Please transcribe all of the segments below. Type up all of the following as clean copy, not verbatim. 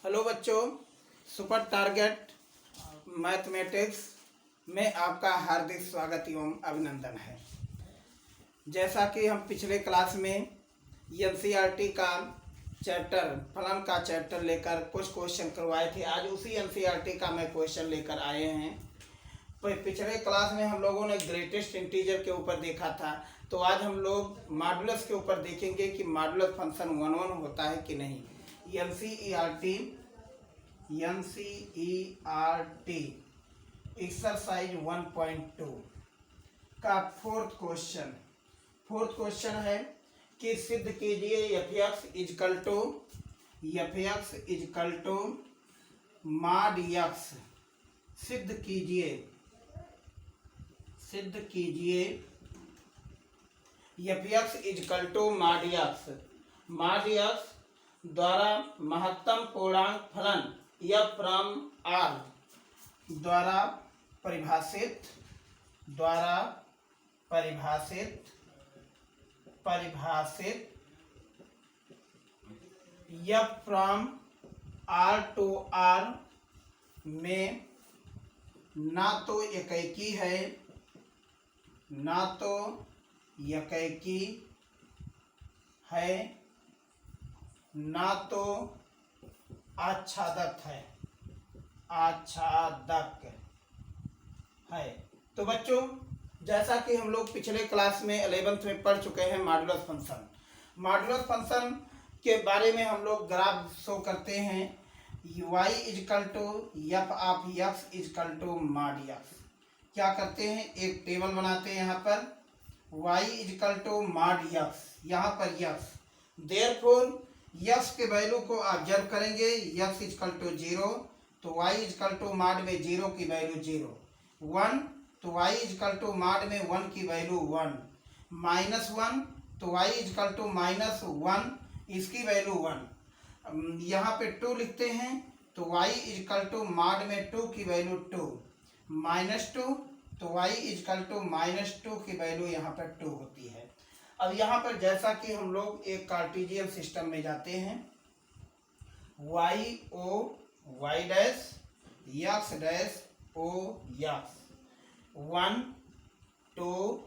Hello बच्चों, super target mathematics में आपका हार्दिक स्वागत एवं अभिनंदन है। जैसा कि हम पिछले क्लास में एनसीईआरटी का चैप्टर फलन का चैप्टर लेकर कुछ क्वेश्चन करवाए थे, आज उसी एनसीईआरटी का मैं क्वेश्चन लेकर आए हैं। पिछले क्लास में हम लोगों ने ग्रेटेस्ट इंटीजर के ऊपर देखा था, तो आज हम लोग मॉडुलस के ऊपर देखेंगे कि मॉडुलस फंक्शन 1 होता है कि नहीं। एनसीईआरटी एक्सरसाइज 1.2 का फोर्थ क्वेश्चन है कि सिद्ध कीजिए F x is equal to mod X. सिद्ध कीजिए F x is equal to mod X द्वारा महत्तम पूर्णांक फलन एफ फ्रॉम आर द्वारा परिभाषित F from R to R में ना तो एकाकी है ना तो आच्छादक है। तो बच्चों, जैसा कि हम लोग पिछले क्लास में 11th में पढ़ चुके हैं मॉडुलस फंक्शन के बारे में हम लोग ग्राफ शो करते हैं। y is equal to F of X is equal to mod X. क्या करते हैं, एक टेबल बनाते हैं यहाँ पर y is equal to mod X, यहाँ पर एक्स, देयरफॉर यक्स के वैल्यू को ऑब्जर्व करेंगे। यक्स इजकल टू 0 तो y इजकल टू मॉड में 0 की वैल्यू 0, 1 तो y इजकल टू मॉड में 1 की वैल्यू 1, -1 तो y इजकल टू -1 इसकी वैल्यू 1। यहाँ पे 2 लिखते हैं तो y इजकल टू मॉड में 2 की वैल्यू 2, -2 तो y इजकल टू -2 की वैल्यू यहाँ पर 2 होती है। अब यहाँ पर जैसा कि हम लोग एक कार्टेशियन सिस्टम में जाते हैं, y o y dash x dash o x, 1 2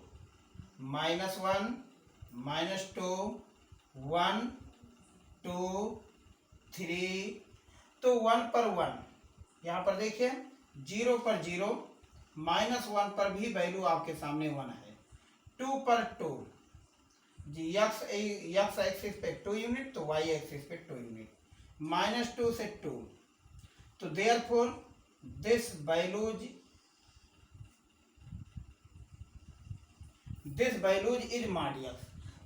-1 -2 1 2 3, तो 1 पर 1 यहाँ पर देखिए, 0 पर 0, -1 पर भी वैल्यू आपके सामने 1 है, 2 पर 2 जी, x एक्सिस पे 2 यूनिट तो y एक्सिस पे 2 यूनिट, -2 से 2, तो therefore this values is mod x.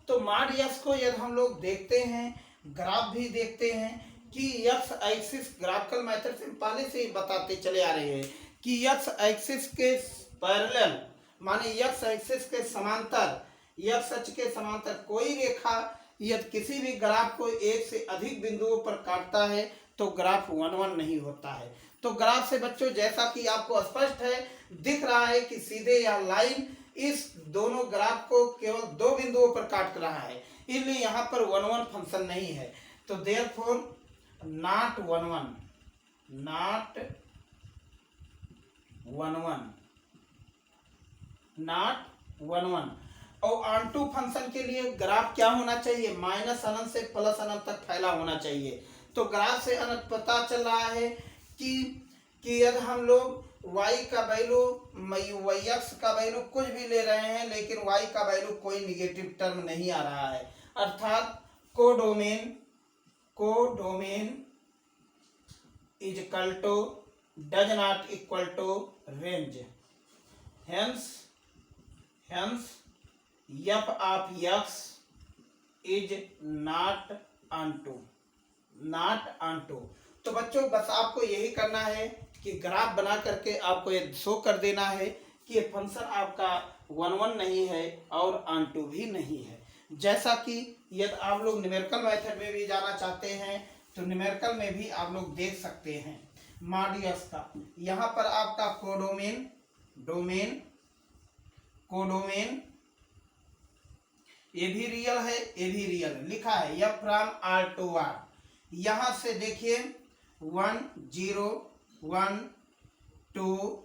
तो मॉड एक्स को यदि हम लोग देखते हैं, ग्राफ भी देखते हैं कि x एक्सिस, ग्राफिकल मेथड से पहले से ही बताते चले आ रहे हैं कि x एक्सिस के पैरेलल, माने x एक्सिस के समांतर, x अक्ष के समांतर कोई रेखा यदि किसी भी ग्राफ को एक से अधिक बिंदुओं पर काटता है तो ग्राफ 1 नहीं होता है। तो ग्राफ से बच्चों, जैसा कि आपको स्पष्ट है दिख रहा है कि सीधे या लाइन इस दोनों ग्राफ को केवल 2 बिंदुओं पर काट रहा है, इसलिए यहाँ पर 1 फंक्शन नहीं है। तो देयरफॉर नॉट 1 और ऑनटू फंक्शन के लिए ग्राफ क्या होना चाहिए, -अनंत से +अनंत तक फैला होना चाहिए। तो ग्राफ से अनंत पता चल रहा है कि यदि हम लोग y का वैल्यू, x का वैल्यू कुछ भी ले रहे हैं, लेकिन y का वैल्यू कोई निगेटिव टर्म नहीं आ रहा है, अर्थात codomain equal to does not equal to range, hence F of X is not onto. तो बच्चों, बस आपको यही करना है कि ग्राफ बना करके आपको ये शो कर देना है कि ये फंक्शन आपका 1 नहीं है और ऑनटू भी नहीं है। जैसा कि यदि आप लोग न्यूमेरिकल मेथड में भी जाना चाहते हैं तो न्यूमेरिकल में भी आप लोग देख सकते हैं मॉड एक्स का। यहाँ पर आपका कोडोमेन ये भी रियल है, ये भी रियल लिखा है, F from R to R. यहाँ से देखिए 1 0 1 2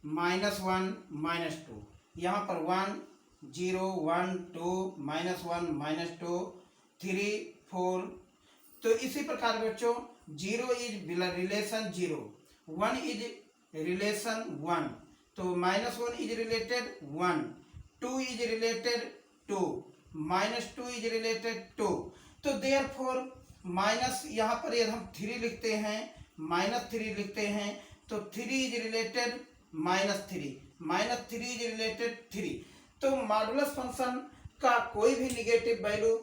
-1 -2, यहाँ पर 1 0 1 2 -1 -2 3 4। तो इसी प्रकार बच्चों 0 इज रिलेशन 0, 1 इज रिलेशन 1, तो -1 is related 1, 2 is related 2, -2 is related 2। तो देयरफॉर माइनस यहाँ पर यदि हम 3 लिखते हैं, -3 लिखते हैं, तो 3 इज रिलेटेड -3 इज रिलेटेड 3। तो मॉडुलस फंक्शन का कोई भी निगेटिव वैल्यू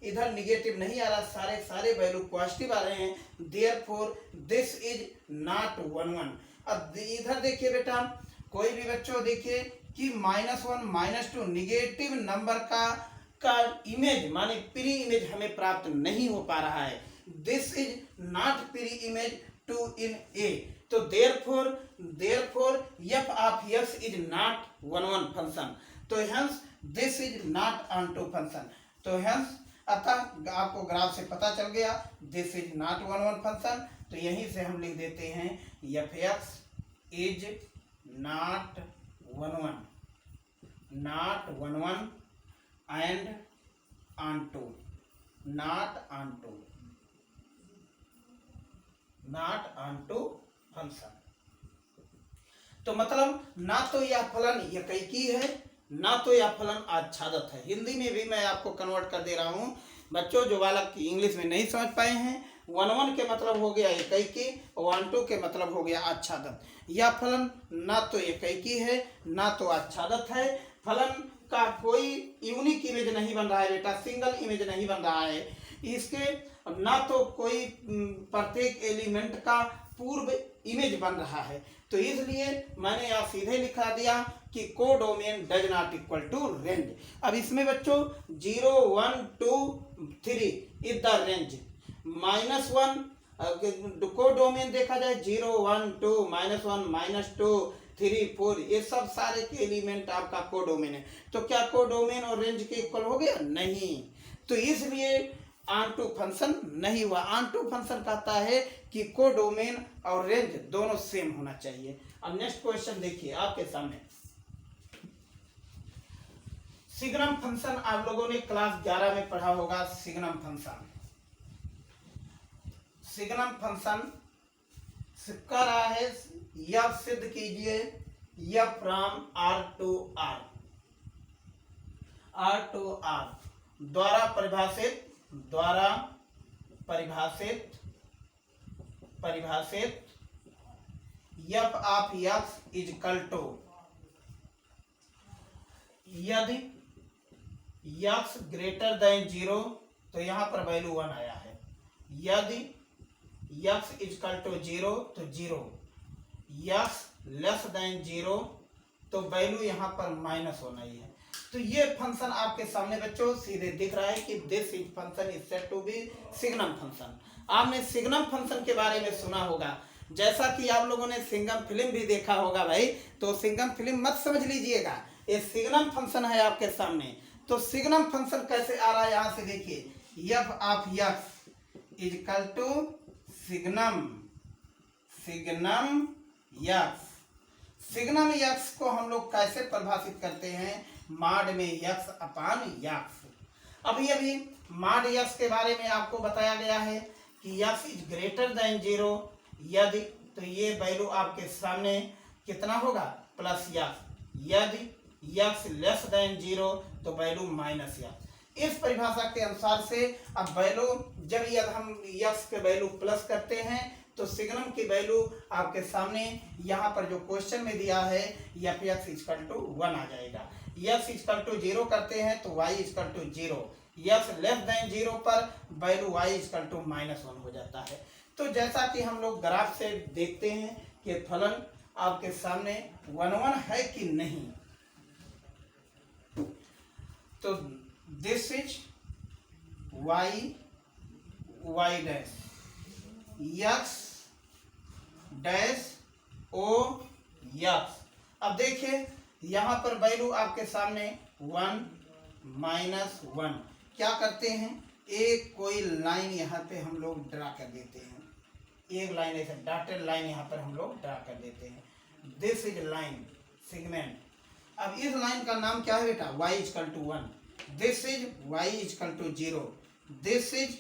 इधर निगेटिव नहीं आ रहा, सारे वैल्यू पॉजिटिव आ रहे हैं, देयरफॉर दिस इज नॉट 1 1। अब इधर देखिए बेटा, कोई भी बच्चों देखिए कि -1 -2 निगेटिव नंबर का इमेज माने प्री इमेज हमें प्राप्त नहीं हो पा रहा है, this is not pre image to in A. तो therefore f of x is not 1 1 function, तो hence this is not onto function. तो हेंस अतः आपको ग्राफ से पता चल गया दिस इज नॉट 1 1 फंक्शन। तो यहीं से हम लिख देते हैं f(x) is not 1 1 and onto not onto function. तो मतलब ना तो यह फलन एकैकी है, ना तो यह फलन आच्छादित है। हिंदी में भी मैं आपको कन्वर्ट कर दे रहा हूँ बच्चों, जो बालक इंग्लिश में नहीं समझ पाए हैं। 1 1 के मतलब हो गया एकैकी और 1 2 के मतलब हो गया आच्छादित। यह फलन ना तो एकैकी है ना तो आच्छादित है, फलन का कोई यूनिक इमेज नहीं बन रहा है बेटा, सिंगल इमेज नहीं बन रहा है, इसके ना तो कोई प्रत्येक एलिमेंट का पूर्व इमेज बन रहा है। तो इसलिए मैंने यहाँ सीधे लिखा दिया कि codomain does not equal to range. अब इसमें बच्चों 0 1 2 3 इज द रेंज, -1 कोडोमेन देखा जाए 0 1 2 -1 -2 3 4 ये सब सारे के एलिमेंट आपका कोडोमेन है। तो क्या कोडोमेन और रेंज के इक्वल हो गया? नहीं। तो इसलिए ऑनटू फंक्शन नहीं हुआ। ऑनटू फंक्शन कहता है कि कोडोमेन और रेंज दोनों सेम होना चाहिए। अब नेक्स्ट क्वेश्चन देखिए आपके सामने, सिग्नम फंक्शन आप लोगों ने क्लास 11 में पढ़ा होगा। सिग्नम फंक्शन कह रहा है यह सिद्ध कीजिए यह फ्रॉम R to R द्वारा परिभाषित f of x is equal to, यदि x ग्रेटर देन 0 तो यहाँ पर वैल्यू 1 आया है, यदि x इज इक्वल टू 0 तो 0, x लेस देन 0 तो वैल्यू यहाँ पर माइनस होना ही है। तो ये फंक्शन आपके सामने बच्चों सीधे दिख रहा है कि this is function is said to be signum function. आपने सिग्नम फंक्शन के बारे में सुना होगा, जैसा कि आप लोगों ने सिंघम फिल्म भी देखा होगा भाई, तो सिंघम फिल्म मत समझ लीजिएगा, ये सिग्नम फंक्शन है आपके सामने। तो सिग्नम फंक्शन कैसे आ रहा है यहाँ से देखिए, f of x is equal to signum x को हम लोग कैसे परिभाषित करते हैं, मॉड में x अपान x। अभी मॉड x के बारे में आपको बताया गया है कि x इज ग्रेटर देन 0, यदि तो ये वैल्यू आपके सामने कितना होगा प्लस x, यदि x लेस देन 0 तो वैल्यू माइनस x। इस परिभाषा के अनुसार से अब वैल्यू जब यदि हम x के वैल्यू प्लस करते हैं तो सिग्नम की वैल्यू आपके सामने यहाँ पर जो क्वेश्चन में दिया है f(x) इक्वल टू 1 आ जाएगा। x इक्वल टू 0 करते हैं तो y equal to 0, x less than 0 पर वैल्यू y इक्वल टू -1 हो जाता है। तो जैसा कि हम लोग ग्राफ से देखते हैं कि फलन आपके सामने 1 1 है कि नहीं। तो this is y dash x dash O x। अब देखिए यहाँ पर वैल्यू आपके सामने 1 -1, क्या करते हैं एक कोई लाइन यहाँ पे हम लोग ड्रा कर देते हैं, एक लाइन ऐसे डॉटेड लाइन यहाँ पर हम लोग ड्रा कर देते हैं। This is line segment. अब इस लाइन का नाम क्या है बेटा? y equal to 1। This is y equal to 0। This is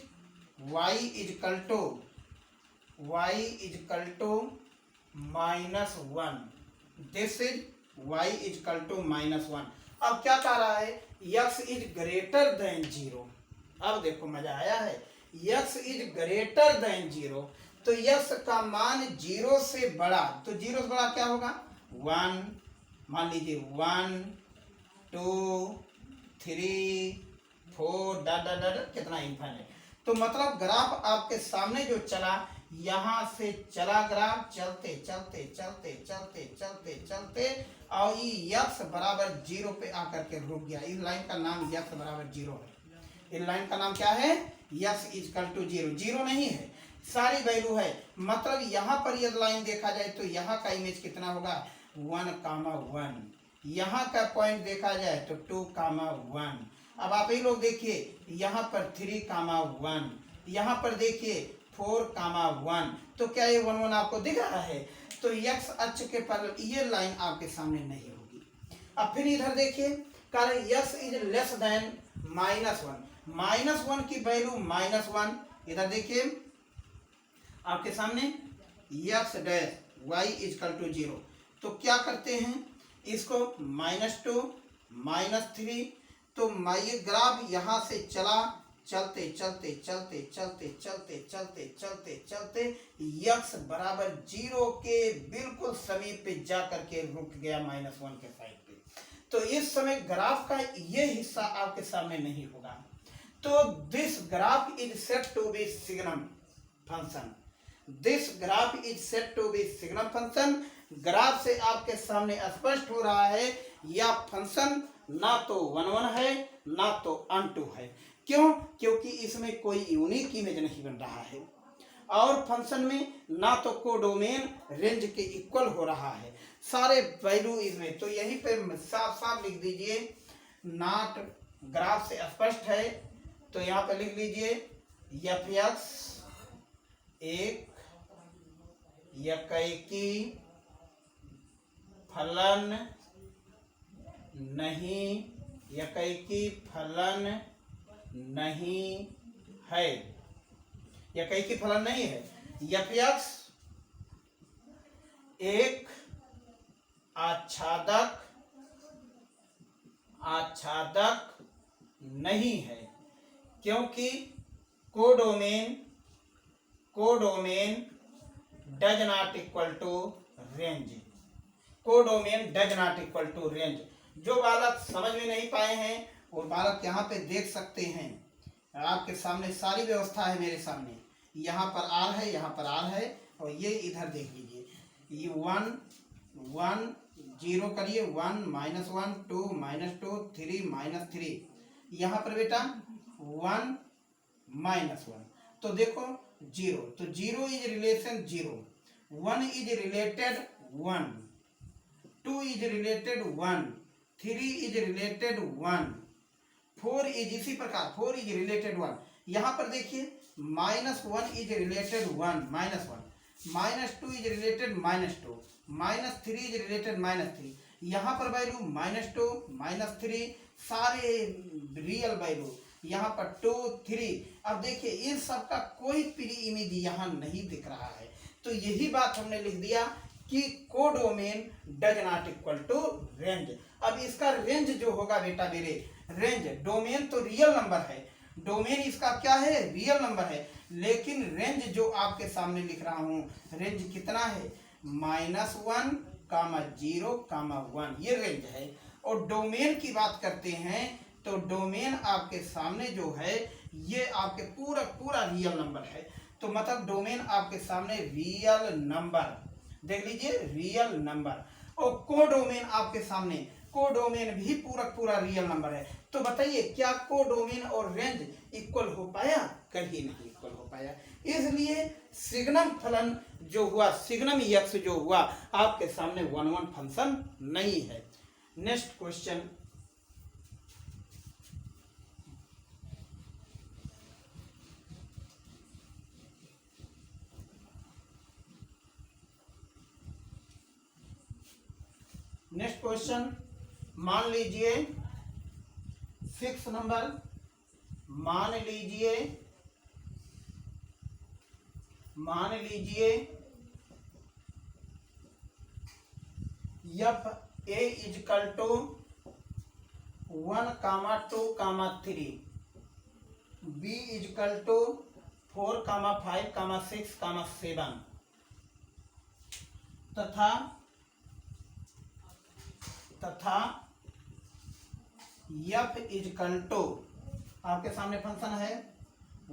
y equal to -1। This is y equal to -1। अब क्या कह रहा है? x is greater than 0। अब देखो मजा आया है। x इज ग्रेटर देन 0, तो x का मान 0 से बड़ा, तो 0 से बड़ा क्या होगा? 1। मान लीजिए 1 2 3 4 डा डा डा कितना इनफाइनाइट। तो मतलब ग्राफ आपके सामने जो चला, यहाँ से चला ग्राफ चलते चलते चलते चलते चलते चलते और ये x बराबर 0 पे आकर के रुक गया। इस लाइन का नाम x बराबर 0 है। इस लाइन का नाम क्या है? x equal to 0। 0 नहीं है, सारी वैल्यू है। मतलब यहाँ पर यदि लाइन देखा जाए तो यहाँ का इमेज कितना होगा? 1,1। यहाँ का पॉइंट देखा जाए तो 2,1। अब आप ही लोग देखिए, यहाँ पर 3,1, यहाँ पर देखिए 4,1। तो क्या ये 1,1 आपको दिख रहा है? तो x अक्ष के पर ये लाइन आपके सामने नहीं होगी। अब फिर इधर देखिए, कारण x इज लेस देन -1। -1 की वैल्यू -1। इधर देखिए आपके सामने x dash y equal to 0। तो क्या करते हैं इसको? -2 -3। तो ये ग्राफ यहाँ से चला, चलते चलते चलते चलते चलते चलते चलते चलते x बराबर 0 के बिल्कुल समीप पे जा करके रुक गया -1 के साइड पे। तो इस समय ग्राफ का ये हिस्सा आपके सामने नहीं होगा। तो this graph is set to be signum function. This graph is set to be signum function. Graph से आपके सामने स्पष्ट हो रहा है यह फंक्शन ना तो 1,1 है ना तो अनटू है। क्यों? क्योंकि इसमें कोई यूनिक इमेज नहीं बन रहा है और फंक्शन में ना तो कोडोमेन रेंज के इक्वल हो रहा है, सारे वैल्यू इसमें। तो यहीं पे साफ साफ लिख दीजिए, नॉट ग्राफ से स्पष्ट है तो यहाँ पे लिख लीजिए f(x) एक एकाएकी फलन नहीं, एकाएकी फलन नहीं है, एकाएकी फलन नहीं है। f(x) एक आच्छादक नहीं है, क्योंकि codomain does not equal to range. Codomain does not equal to range. जो बालक समझ में नहीं पाए हैं वो बालक यहाँ पे देख सकते हैं। आपके सामने सारी व्यवस्था है मेरे सामने। यहाँ पर R है, यहाँ पर R है और ये इधर देख लीजिए, ये 1 1 0 करिए, 1 -1 2 -2 3 -3। यहाँ पर बेटा 1 -1, तो देखो 0, तो 0 is relation 0, 1 is related 1, 2 is related 1, 3 is related 1, 4 is इसी प्रकार 4 इज रिलेटेड 1। यहाँ पर देखिए -1 is related 1 -1, -2 is related -2, -3 is related -3। यहाँ पर वैल्यू -2 -3 सारे रियल वैल्यू, यहाँ पर 2 3। अब देखिए इन सब का कोई प्री इमेज यहाँ नहीं दिख रहा है। तो यही बात हमने लिख दिया कि codomain does not equal to range. अब इसका रेंज जो होगा बेटा मेरे, रेंज, डोमेन तो रियल नंबर है, डोमेन इसका क्या है? रियल नंबर है, लेकिन रेंज जो आपके सामने लिख रहा हूँ, रेंज कितना है? -1, 0, 1, ये रेंज है। और डोमेन की बात करते हैं तो डोमेन आपके सामने जो है ये आपके पूरा रियल नंबर है। तो मतलब डोमेन आपके सामने रियल नंबर, देख लीजिए रियल नंबर। और कोडोमेन आपके सामने, कोडोमेन भी पूरा रियल नंबर है। तो बताइए क्या कोडोमेन और रेंज इक्वल हो पाया? कभी नहीं इक्वल हो पाया। इसलिए सिग्नम फलन जो हुआ, सिग्नम x जो हुआ आपके सामने 1,1 फंक्शन नहीं है। नेक्स्ट क्वेश्चन, नेक्स्ट क्वेश्चन मान लीजिए 6 नंबर, मान लीजिए F A equal to 1, 2, 3, B equal to 4, 5, 6, 7 तथा एफ इजकल टू, आपके सामने फंक्शन है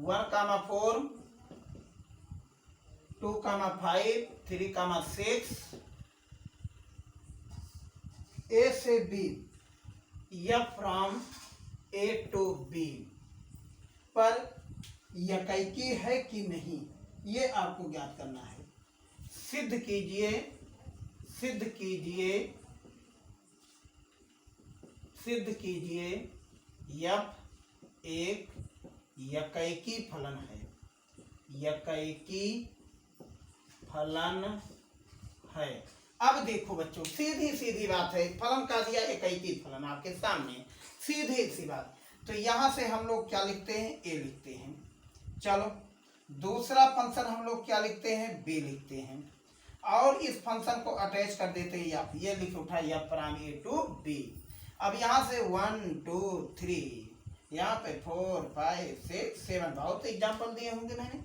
1, 4, 2, 5, 3, 6, ए से B, F from A to B पर यकैकी है कि नहीं, ये आपको ज्ञात करना है। सिद्ध कीजिए एफ एक यकैकी फलन है। अब देखो बच्चों, सीधी बात है, फलन का दिया एकैकी फलन आपके सामने, सीधी सी बात। तो यहां से हम लोग क्या लिखते हैं, ए लिखते हैं। चलो दूसरा फंक्शन हम लोग क्या लिखते हैं, बी लिखते हैं, और इस फंक्शन को अटैच कर देते हैं एफ, ये लिख उठा F from A to B. अब यहाँ से 1, 2, 3, यहाँ पे 4, 5, 6, 7 बहुत एग्जाम्पल दिए होंगे मैंने।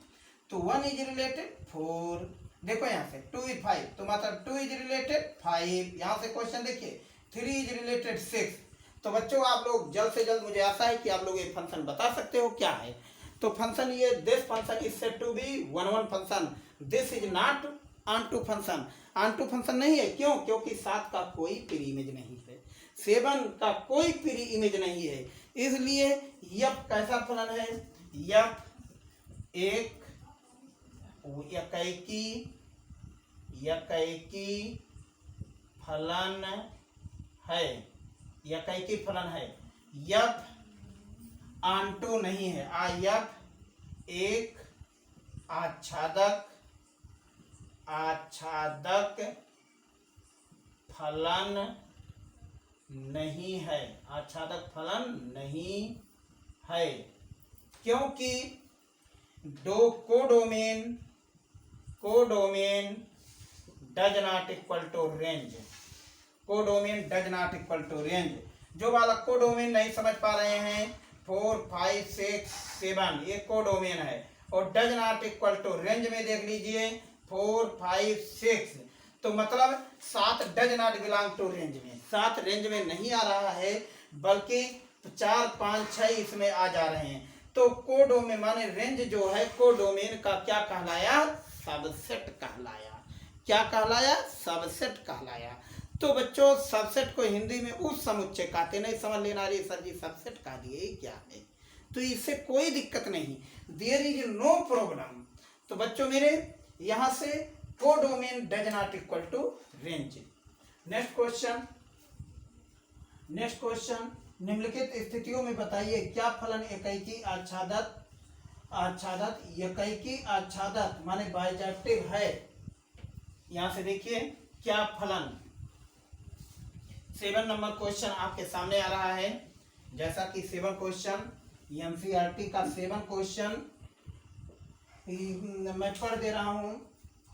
तो 1 इज रिलेटेड 4, देखो यहाँ से 2 इज 5, तो मतलब 2 इज रिलेटेड 5। यहाँ से क्वेश्चन देखिए 3 इज रिलेटेड 6। तो बच्चों आप लोग जल्द से जल्द, मुझे आशा है कि आप लोग ये फंक्शन बता सकते हो क्या है। तो फंक्शन ये, this function is said to be 1 function, this is not onto function. Onto function नहीं है, क्यों? क्योंकि 7 का कोई प्री इमेज नहीं है, 7 का कोई प्री इमेज नहीं है, इसलिए यफ कैसा फलन है, यफ एक यकैकी फलन है, यकैकी फलन है। यफ ऑनटू नहीं है, यफ एक आच्छादक फलन नहीं है, आच्छादक फलन नहीं है, क्योंकि codomain does not equal to range, codomain does not equal to range. जो बालक कोडोमेन नहीं समझ पा रहे हैं, 4, 5, 6, 7 ये कोडोमेन है, और does not equal to range में देख लीजिए 4, 5, 6, तो मतलब 7 does not belong to range में, 7 रेंज में नहीं आ रहा है, बल्कि 4, 5, 6 इसमें आ जा रहे हैं। तो कोडोमेन माने रेंज जो है कोडोमेन का क्या कहलाया, सबसेट कहलाया। क्या कहलाया, सबसेट कहलाया। तो बच्चों सबसेट को हिंदी में उस समुच्चय कहते, नहीं समझ लेना रही सर जी सबसेट कह दिए क्या है, तो इससे कोई दिक्कत नहीं, देयर इज नो प्रॉब्लम। तो बच्चों मेरे यहां से codomain does not equal to range. Next question, निम्नलिखित स्थितियों में बताइए क्या फलन एकैकी आच्छादक यकैकी आच्छादक माने बाइजेक्टिव है। यहां से देखिए क्या फलन, 7 नंबर क्वेश्चन आपके सामने आ रहा है। जैसा कि 7 क्वेश्चन एनसीईआरटी का 7 क्वेश्चन मैं पढ़ दे रहा हूं।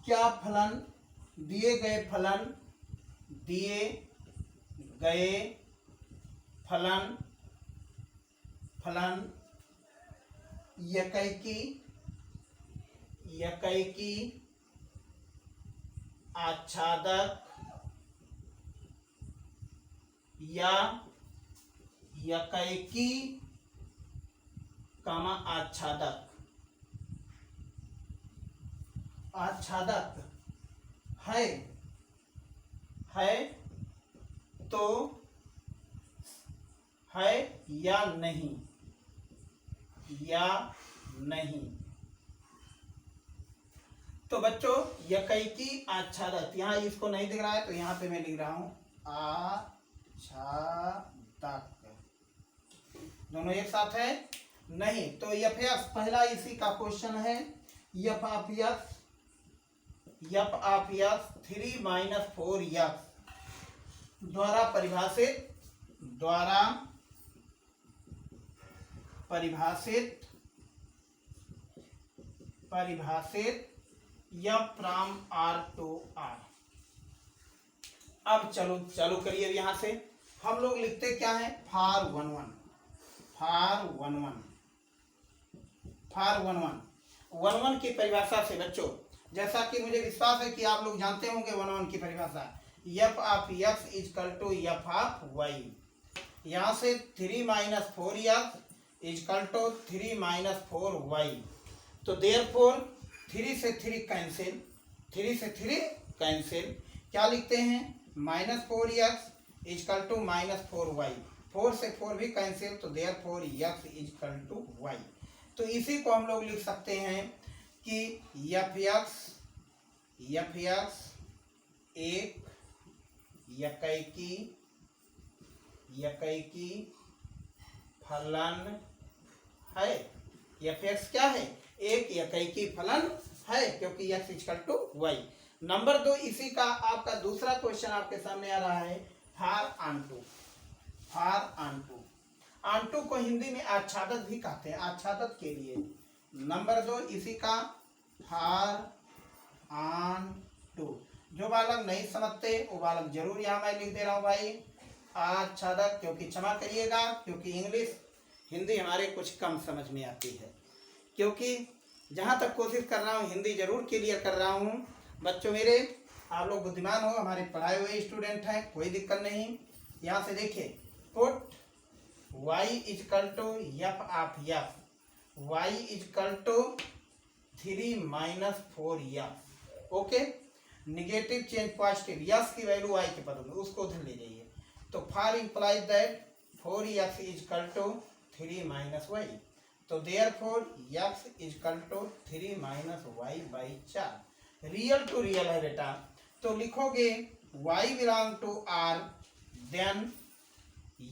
क्या फलन, दिए गए फलन यकैकी आच्छादक या यकैकी आच्छादक है तो है या नहीं, तो बच्चों यकैकी आच्छादक, यहाँ इसको नहीं दिख रहा है तो यहाँ पे मैं लिख रहा हूं आच्छादक, दोनों एक साथ है नहीं। तो एफ पहला इसी का क्वेश्चन है, एफ ऑफ एक्स 3 - 4 एक्स द्वारा परिभाषित F from R to R. अब चलो करिए यहां से हम लोग लिखते क्या है, फार 11 11 की परिभाषा से बच्चों, जैसा कि मुझे विश्वास है कि आप लोग जानते होंगे 11 की परिभाषा, F of X is equal to F of Y. यहाँ से 3 minus 4x is equal to 3 minus 4y। तो देयरफॉर 3 से 3 कैंसिल, क्या लिखते हैं, minus 4x is equal to minus 4y। 4 से 4 भी कैंसिल, तो therefore x is equal to y। तो इसी को हम लोग लिख सकते हैं कि एफ एक्स एक यकैकी फलन है। एफ एक्स क्या है, एक यकैकी फलन है, क्योंकि X equal to Y. Number 2, इसी का आपका दूसरा क्वेश्चन आपके सामने आ रहा है, फार ऑन टू को हिंदी में आच्छादक भी कहते हैं, आच्छादक के लिए। नंबर 2, इसी का फार ऑन टू। जो बालक नहीं समझते वो बालक जरूर यहाँ मैं लिख दे रहा हूँ भाई, आच्छादक, क्योंकि क्षमा करिएगा, क्योंकि इंग्लिश हिंदी हमारे कुछ कम समझ में आती है, क्योंकि जहाँ तक कोशिश कर रहा हूँ हिंदी जरूर क्लियर कर रहा हूँ। बच्चों मेरे, आप लोग बुद्धिमान हो, हमारे पढ़ाए हुए स्टूडेंट हैं, कोई दिक्कत नहीं। यहाँ से देखिए, put y is equal to F of F, y is equal to 3 minus 4f। Okay, negative change positive, x की वैल्यू y के पदों में, उसको उधर ले जाइए। तो for implies that 4x is equal to 3 minus y। तो therefore x is equal to 3 minus y by 4। Real to real है बेटा, तो लिखोगे y belong to r then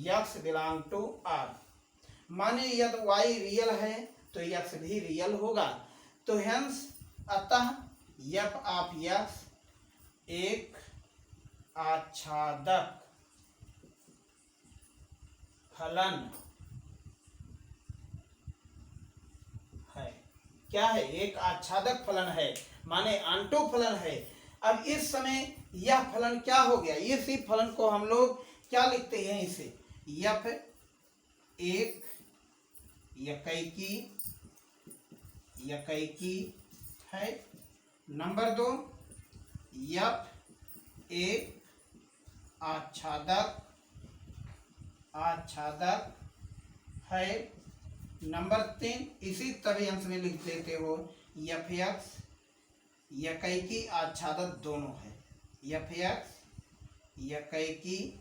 x belong to r। माने यदि y रियल है तो x भी रियल होगा। तो हेंस अतः f ऑफ x एक आच्छादक फलन है। क्या है, एक आच्छादक फलन है, माने आंटो फलन है। अब इस समय यह फलन क्या हो गया, इसी फलन को हम लोग क्या लिखते हैं, इसे एफ एक यकैकी है। नंबर 2, एफ एक आच्छादक है। नंबर 3, इसी तरह अंश में लिख लेते हो, एफ एक्स यकैकी आच्छादक दोनों है। एफ एक्स यकैकी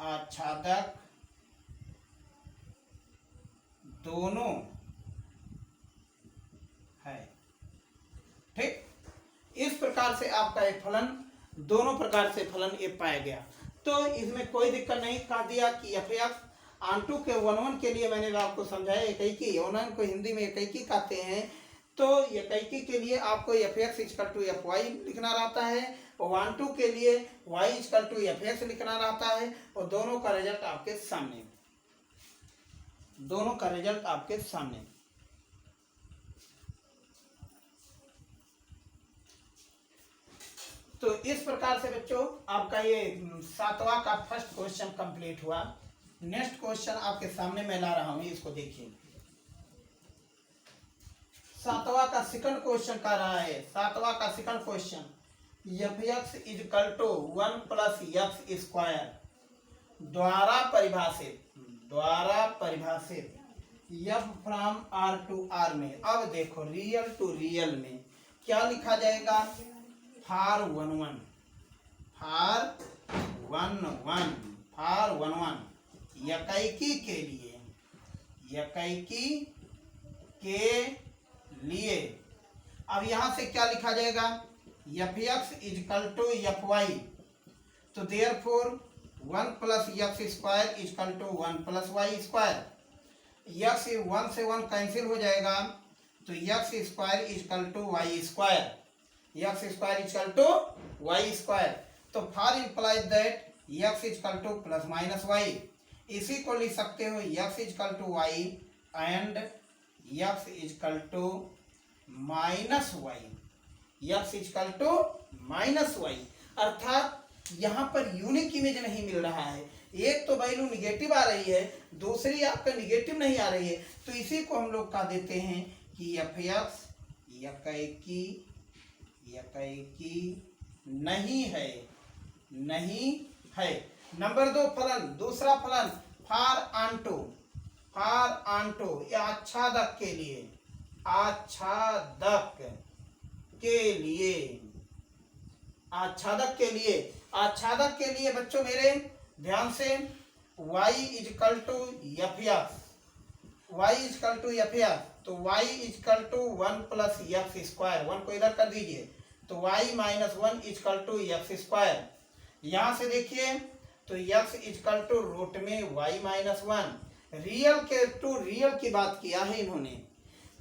आच्छादक दोनों है। ठीक, इस प्रकार से आपका एक फलन, दोनों प्रकार से फलन ये पाया गया। तो इसमें कोई दिक्कत नहीं, कह दिया कि एफ एक्स आंटू के 11 के लिए मैंने आपको समझाया, एकैकी 11 को हिंदी में एकैकी कहते हैं। तो एकैकी के लिए आपको F X equal to F Y लिखना रहता है, और 12 के लिए Y equal to F X लिखना रहता है, और दोनों का रिजल्ट आपके सामने, दोनों का रिजल्ट आपके सामने। तो इस प्रकार से बच्चों आपका ये 7वां का फर्स्ट क्वेश्चन कंप्लीट हुआ। नेक्स्ट क्वेश्चन आपके सामने मैं ला रहा हूं, इसको देखिए। 7वां का सेकंड क्वेश्चन कह रहा है, 7वां का second question, F x is equal to 1 plus X square द्वारा परिभाषित F from R to R में। अब देखो रियल टू रियल में क्या लिखा जाएगा, फार 11 यकैकी के लिए अब यहां से क्या लिखा जाएगा, F x is equal to F Y. तो therefore 1 plus X square is equal to 1 plus Y square. X 1 से 1 कैंसिल हो जाएगा, तो X square is equal to Y square. X square is equal to Y square. तो for implies that X is equal to plus minus Y. इसी को लिख सकते हो X is equal to Y and X is equal to minus Y. X is equal to minus Y, अर्थात यहाँ पर unique image नहीं मिल रहा है। एक तो वैल्यू निगेटिव आ रही है, दूसरी आपका निगेटिव नहीं आ रही है। तो इसी को हम लोग कह देते हैं कि एफ एक्स एकाएकी नहीं है, नहीं है। नंबर 2 फलन, दूसरा फलन फार आंटो, फार आंटो या आच्छादक के लिए, आच्छादक के लिए, आच्छादक के लिए, आच्छादक के लिए बच्चों मेरे ध्यान से y is equal to F X, Y is equal to F X. तो y is equal to 1 plus X square, 1 को इधर कर दीजिए, तो y minus 1 is equal to X square. यहाँ से देखिए तो x is equal to root में y माइनस 1। रियल के टू रियल की बात किया है इन्होंने,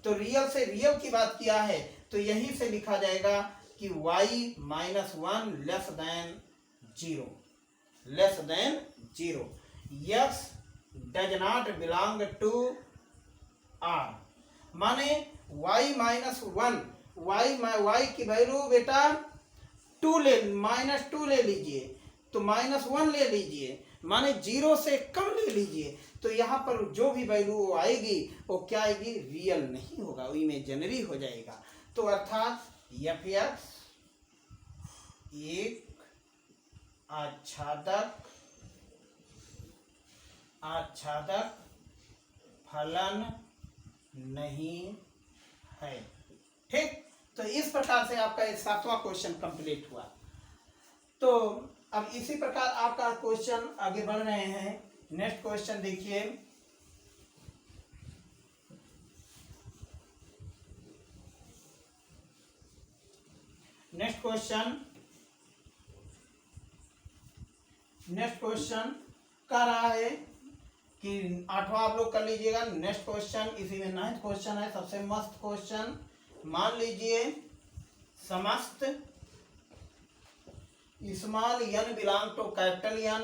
तो रियल से रियल की बात किया है, तो यहीं से लिखा जाएगा कि y minus 1 less than 0, less than 0। x does not belong to r, माने y माइनस 1, y की वैल्यू बेटा 2 ले, माइनस 2 ले लीजिए, तो माइनस 1 ले लीजिए, माने 0 से कम ले लीजिए। तो यहाँ पर जो भी वैल्यू आएगी वो क्या आएगी, रियल नहीं होगा, वो इमेजिनरी हो जाएगा। तो अर्थात एफ एक्स एक आच्छादक, आच्छादक फलन नहीं है। ठीक, तो इस प्रकार से आपका 7वां क्वेश्चन कंप्लीट हुआ। तो अब इसी प्रकार आपका क्वेश्चन आगे बढ़ रहे हैं। नेक्स्ट क्वेश्चन देखिए, नेक्स्ट क्वेश्चन कह रहा है कि 8वां आप लोग कर लीजिएगा। नेक्स्ट क्वेश्चन इसी में 9th क्वेश्चन है, सबसे मस्त क्वेश्चन। मान लीजिए समस्त small n belong to capital N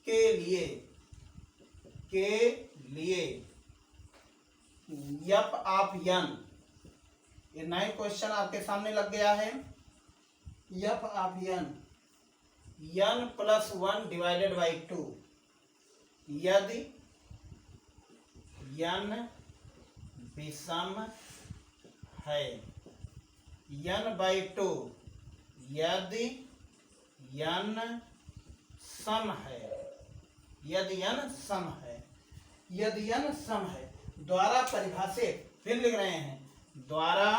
के लिए एफ ऑफ n, ये 9 क्वेश्चन आपके सामने लग गया है। F of n plus 1 divided by 2, यदि n विषम है, n बाई 2 यदि n सम है, यदि n सम है, यदि n सम है, द्वारा परिभाषित, फिर लिख रहे हैं, द्वारा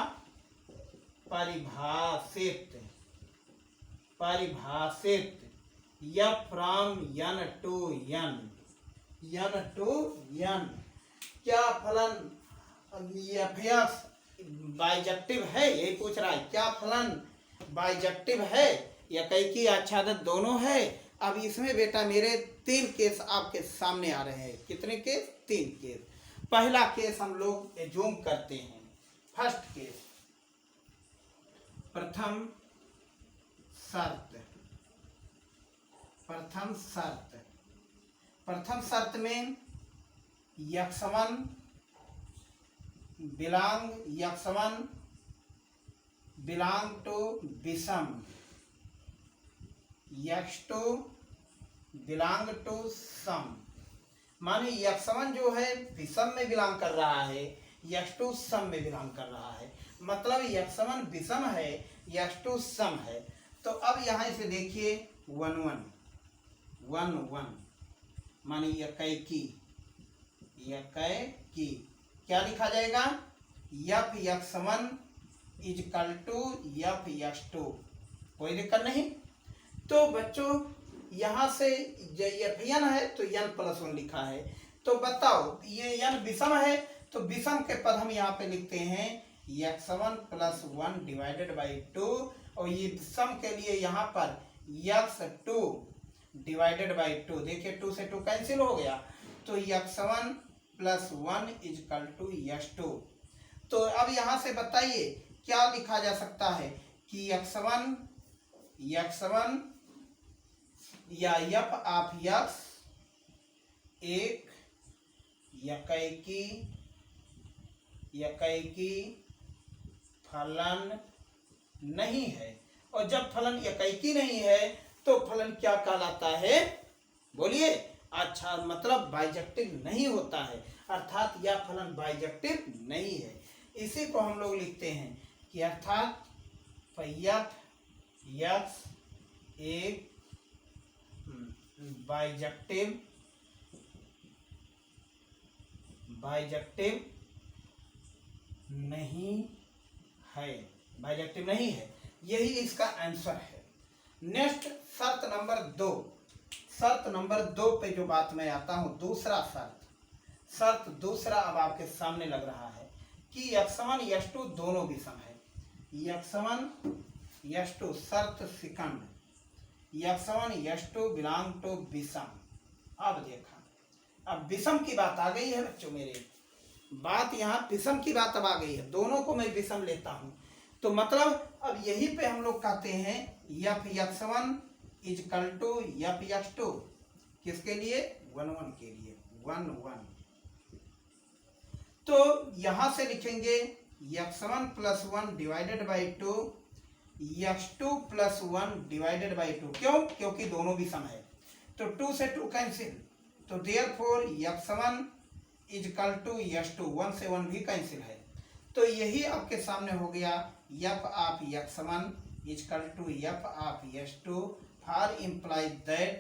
परिभाषित, परिभाषित f from n to n, n to n, क्या फलन एफ एक्स बाइजेक्टिव है, यही पूछ रहा है। क्या फलन बाइजेक्टिव है या कैकी आच्छादक दोनों है। अब इसमें बेटा मेरे 3 केस आपके सामने आ रहे हैं। कितने केस, 3 केस। पहला केस हम लोग एज्यूम करते हैं, फर्स्ट केस, प्रथम शर्त, प्रथम शर्त, प्रथम शर्त में x1 बिलोंग टू विषम, x2 बिलोंग टू सम, माने x1 जो है विषम में बिलोंग कर रहा है, x2 सम में बिलोंग कर रहा है। मतलब x1 विषम है, x2 सम है। तो अब यहाँ इसे देखिए 1 1 1 1, माने एकाएकी, एकाएकी क्या लिखा जाएगा, F x1 is equal to F x2, कोई दिक्कत नहीं। तो बच्चों यहाँ से एफ n है तो n प्लस 1 लिखा है। तो बताओ ये n विषम है, तो विषम के पद हम यहाँ पे लिखते हैं x1 प्लस 1 डिवाइडेड बाई 2, और ये सम के लिए यहाँ पर x2 डिवाइडेड बाई 2, देखिए 2 से 2 कैंसिल हो गया, तो x1 plus 1 is equal to x2। तो अब यहाँ से बताइए क्या लिखा जा सकता है कि x1 या f ऑफ x एक एकाकी फलन नहीं है। और जब फलन एकाकी नहीं है तो फलन क्या कहलाता है, बोलिए। अच्छा, मतलब बाइजेक्टिव नहीं होता है, अर्थात यह फलन बाइजेक्टिव नहीं है। इसी को हम लोग लिखते हैं कि अर्थात f एक बाइजेक्टिव नहीं है, यही इसका आंसर है। नेक्स्ट शर्त नंबर दो पे जो बात मैं आता हूं, दूसरा शर्त दूसरा अब आपके सामने लग रहा है कि x1 x2 दोनों विषम है। x1 x2 शर्त second, x1 x2 belong to विषम। अब देखा, अब विषम की बात आ गई है बच्चों, मेरे बात यहाँ विषम की बात अब आ गई है, दोनों को मैं विषम लेता हूँ। तो मतलब अब यही पे हम लोग कहते हैं f(x1) इजकल टू f(x2) किसके लिए, 1 1 के लिए, 1 1। तो यहां से लिखेंगे x1 + 1 divided by 2 x2 + 1 divided by 2। क्यों, क्योंकि दोनों विषम है। तो 2 से 2 कैंसिल, तो therefore x1 equal to x2, 1 से 1 भी कैंसिल है। तो यही आपके सामने हो गया f of x1 equal to f of x2 for implies that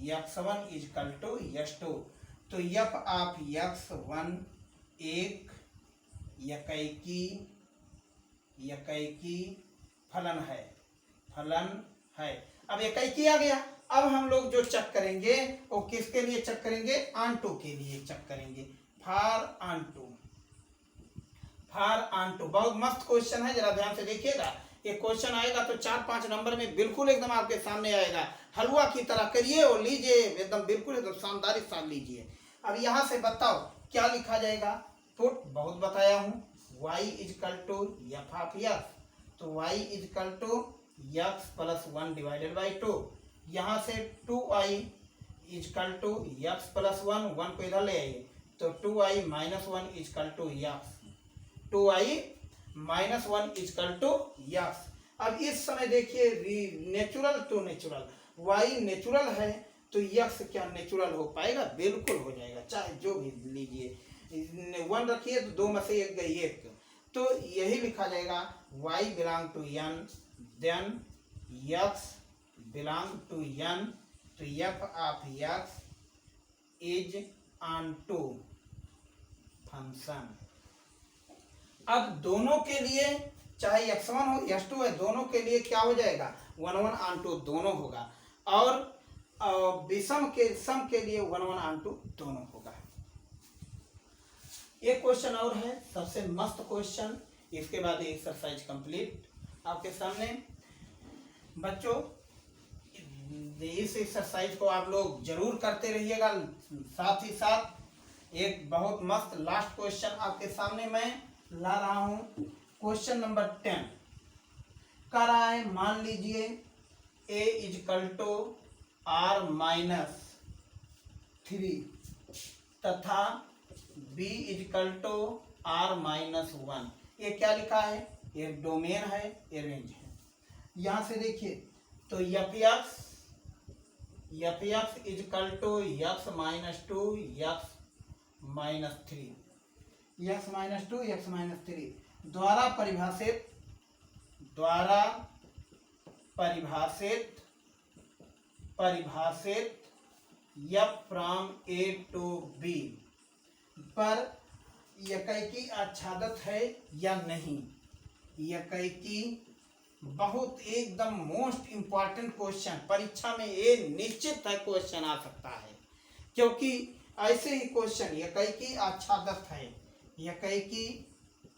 x1 equal to x2। तो f ऑफ x1 एक एकाकी फलन है। अब एकाकी आ गया। अब हम लोग जो चेक करेंगे वो किसके लिए चेक करेंगे, ऑनटू के लिए चेक करेंगे, फॉर ऑनटू। बहुत मस्त क्वेश्चन है, जरा ध्यान से देखिएगा। ये क्वेश्चन आएगा तो 4-5 नंबर में बिल्कुल एकदम आपके सामने आएगा, हलवा की तरह करिए और लीजिए, एकदम बिल्कुल एकदम शानदार साथ लीजिए। अब यहाँ से बताओ क्या लिखा जाएगा, पुट, बहुत बताया हूँ, y is equal to f of x। तो y is equal to x + 1 divided by 2। यहाँ से 2y इजकल टू x + 1 को इधर ले आइए, तो 2y - 1 equal to x, 2y - 1 equal to x। अब इस समय देखिए natural to natural, y natural है तो x क्या नेचुरल हो पाएगा, बिल्कुल हो जाएगा, चाहे जो भी लीजिए। 1 रखिए तो 2 में से 1 गई 1, तो यही लिखा जाएगा y belong to n, then x belong to n, तो f of x is onto function. अब दोनों के लिए, चाहे x1 हो x2 है, दोनों के लिए क्या हो जाएगा, 1 1 ऑनटू दोनों होगा। और विषम के लिए 1 1 ऑनटू दोनों होगा। एक क्वेश्चन और है, सबसे मस्त क्वेश्चन, इसके बाद ये एक्सरसाइज कंप्लीट आपके सामने। बच्चों इस एक्सरसाइज को आप लोग जरूर करते रहिएगा, साथ ही साथ एक बहुत मस्त लास्ट क्वेश्चन आपके सामने मैं ला रहा हूं। क्वेश्चन नंबर 10 कह रहा है, मान लीजिए a इजकल टू r - 3 तथा b इजकल टू r - 1। ये क्या लिखा है, एक डोमेन है, ये रेंज है। यहां से देखिए तो f equal to x - 2 x - 3 द्वारा परिभाषित f from a to b पर एकाकी आच्छादित है या नहीं। एकाकी बहुत एकदम मोस्ट इम्पॉर्टेंट क्वेश्चन, परीक्षा में ये निश्चित है क्वेश्चन आ सकता है, क्योंकि ऐसे ही क्वेश्चन एकाकी आच्छादित है, एकाकी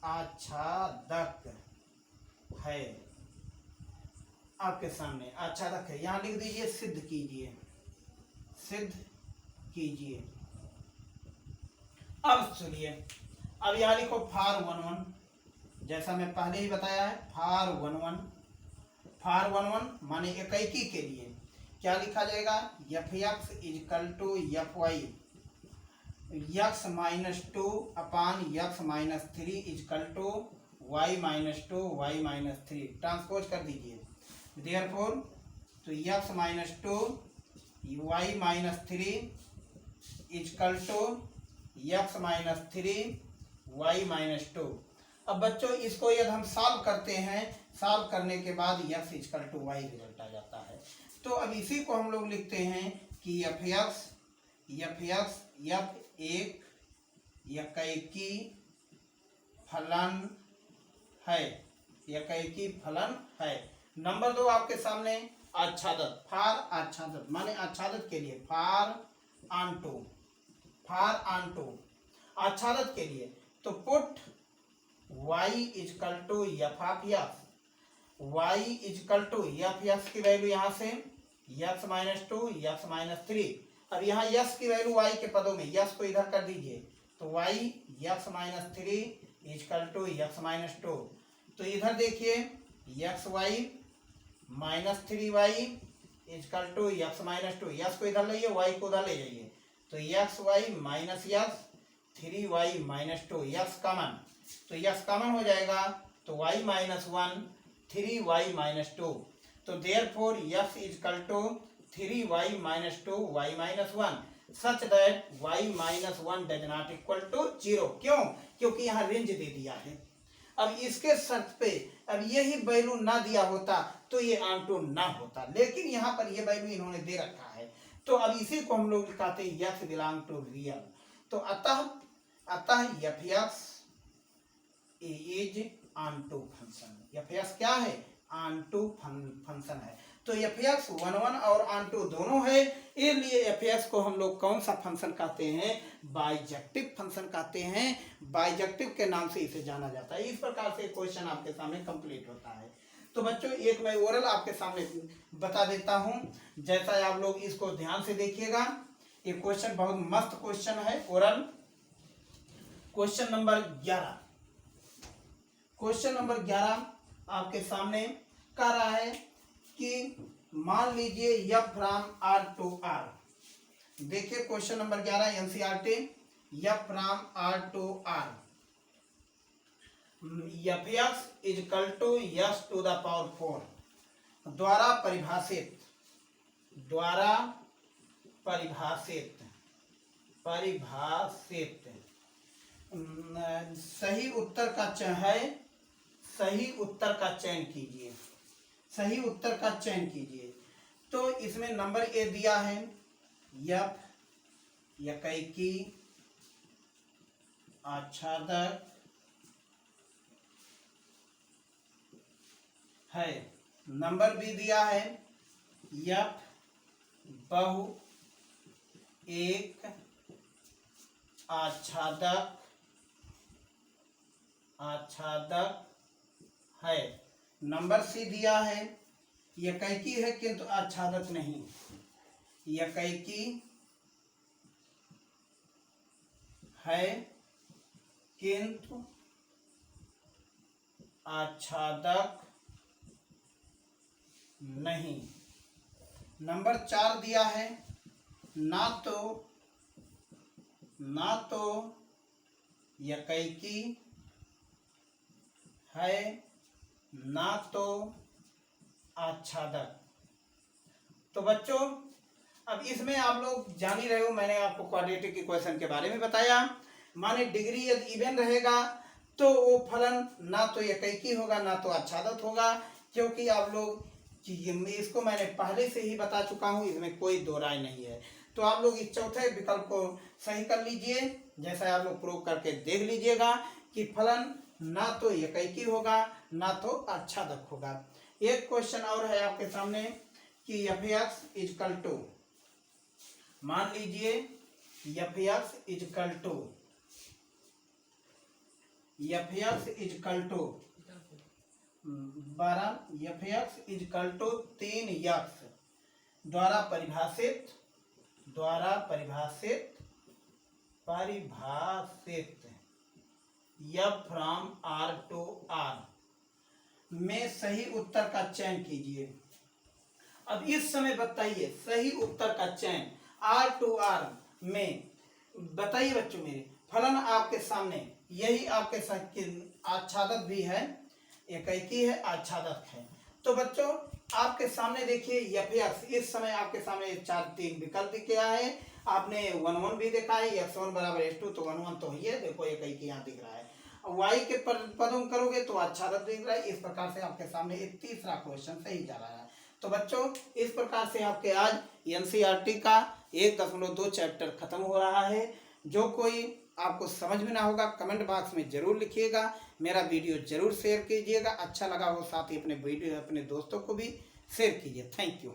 आच्छादक है आपके सामने, आच्छादक है। यहाँ लिख दीजिए, सिद्ध कीजिए। अब सुनिए, अब यहाँ लिखो फॉर 1 1, जैसा मैं पहले ही बताया है, फार 1 माने इकाई के लिए क्या लिखा जाएगा, F x is equal to F Y X minus 2 upon X minus 3 is equal to Y minus 2 Y minus 3। Transpose कर दीजिए, देयरफॉर तो X minus 2 Y minus 3 is equal to x minus 3 Y minus 2। अब बच्चों इसको यदि हम सॉल्व करते हैं, सॉल्व करने के बाद X is equal to Y result आ जाता है। तो अब इसी को हम लोग लिखते हैं कि एफ एक इकाई फलन है, इकाई फलन है। नंबर 2 आपके सामने आच्छादक, फार आच्छादक माने आच्छादक के लिए, फार ऑन टू आच्छादक के लिए तो put y is equal to F of X, y is equal to F X की वैल्यू यहाँ से एक्स माइनस 2 एक्स माइनस 3। अब यहाँ यस की वैल्यू y के पदों में, यस को इधर कर दीजिए तो y x minus 3 is equal to x minus 2। तो इधर देखिए x y minus 3y is equal to x minus 2, यस को इधर लाइए y को उधर ले जाइए तो x y minus x 3y minus 2, यस कॉमन तो यस कॉमन हो जाएगा तो y माइनस 1 3y माइनस 2। तो therefore x is equal to 3y minus 2 y minus 1 such that y minus 1 does not equal to 0। क्यों? क्योंकि यहाँ रेंज दे दिया है। अब इसके शर्त पे अब यही वैल्यू ना दिया होता तो ये ऑनटू ना होता, लेकिन यहाँ पर ये वैल्यू इन्होंने दे रखा है। तो अब इसी को हम लोग लिखाते हैं एक्स बिलोंग टू रियल। तो अतः f x is onto function, f x क्या है, ऑनटू फंक्शन है। तो एफ एक्स 1 और ऑनटू दोनों है, इसलिए एफ एक्स को हम लोग कौन सा फंक्शन कहते हैं, बाइजेक्टिव फंक्शन कहते हैं। बाइजेक्टिव के नाम से इसे जाना जाता है। इस प्रकार से क्वेश्चन आपके सामने कंप्लीट होता है। तो बच्चों एक मैं ओरल आपके सामने बता देता हूं, जैसा आप लोग इसको ध्यान से देखिएगा। ये क्वेश्चन बहुत मस्त क्वेश्चन है, oral question number 11। Question number 11 आपके सामने कह रहा है कि मान लीजिए F from R to R. देखिए question number 11 NCERT, F from R to R F x is equal to X to the power 4 द्वारा परिभाषित सही उत्तर का चयन कीजिए, सही उत्तर का चयन कीजिए। तो इसमें नंबर ए दिया है एफ इकाई आच्छादक है। नंबर बी दिया है एफ बहु एक आच्छादक है। नंबर सी दिया है इकाई है किंतु आच्छादक नहीं, इकाई है किंतु आच्छादक नहीं। नंबर 4 दिया है ना तो इकाई है ना तो आच्छादक। तो बच्चों अब इसमें आप लोग जान ही रहे हो, मैंने आपको क्वाड्रेटिक इक्वेशन के बारे में बताया। माने डिग्री यदि इवन रहेगा तो वो फलन ना तो इकाई होगा ना तो आच्छादक होगा, क्योंकि आप लोग इसको मैंने पहले से ही बता चुका हूँ, इसमें कोई दो राय नहीं है। तो आप लोग इस चौथे विकल्प को सही कर लीजिए, जैसा आप लोग प्रूव करके देख लीजिएगा कि फलन ना तो इकाई होगा ना तो आच्छादक होगा। एक क्वेश्चन और है आपके सामने कि एफ एक्स इजकल टू, मान लीजिए f x is equal to 12 f x is equal to 3 x द्वारा परिभाषित F from R to R में सही उत्तर का चयन कीजिए। अब इस समय बताइए सही उत्तर का चयन R to R में बताइए बच्चों मेरे। फलन आपके सामने, यही आपके साथ आच्छादक भी है, एकाकी है, आच्छादक है। तो बच्चों आपके सामने देखिए f(x), इस समय आपके सामने 4-3 विकल्प क्या है, आपने 1 1 भी देखा है, x1 बराबर x2, तो 1 1 तो ही है, देखो एकाकी यहाँ दिख रहा है। y के पदों करोगे तो आच्छादक दिख रहा है। इस प्रकार से आपके सामने एक तीसरा क्वेश्चन सही जा रहा है। तो बच्चों इस प्रकार से आपके आज एनसीईआरटी का 1.2 चैप्टर खत्म हो रहा है। जो कोई आपको समझ में ना होगा कमेंट बॉक्स में जरूर लिखिएगा, मेरा वीडियो जरूर शेयर कीजिएगा, अच्छा लगा हो साथ ही अपने वीडियो अपने दोस्तों को भी शेयर कीजिए। Thank you.